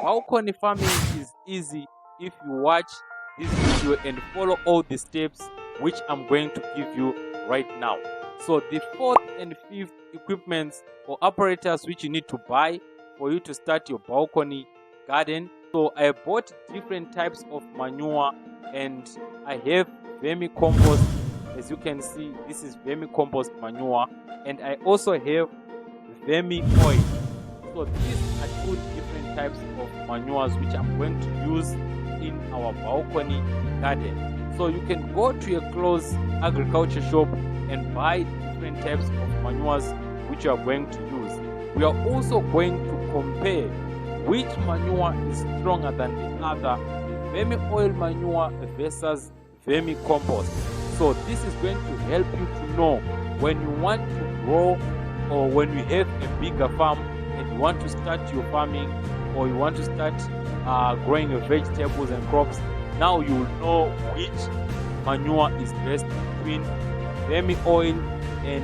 balcony farming is easy if you watch this video and follow all the steps which I'm going to give you right now. So the fourth and fifth equipments or apparatus which you need to buy for you to start your balcony garden. So I bought different types of manure, and I have vermicompost. As you can see, this is vermicompost manure, and I also have vermi oil. So these are two different types of manures which I'm going to use in our balcony garden. So you can go to a close agriculture shop and buy different types of manures which you are going to use. We are also going to compare which manure is stronger than the other, vermi oil manure versus vermicompost. So this is going to help you to know when you want to grow, or when you have a bigger farm and you want to start your farming, or you want to start growing your vegetables and crops. Now you will know which manure is best between vermi oil and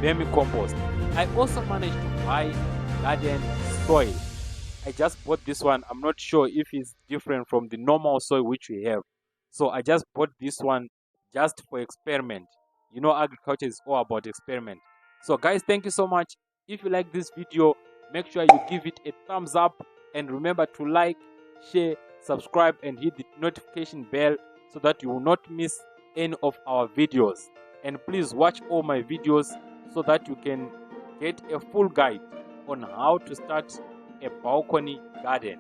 vermicompost. I also managed to buy garden soil. I just bought this one. I'm not sure if it's different from the normal soil which we have. So I just bought this one just for experiment. You know, agriculture is all about experiment. So guys, thank you so much. If you like this video, make sure you give it a thumbs up, and remember to like, share, subscribe, and hit the notification bell so that you will not miss any of our videos. And please watch all my videos so that you can get a full guide on how to start a balcony garden.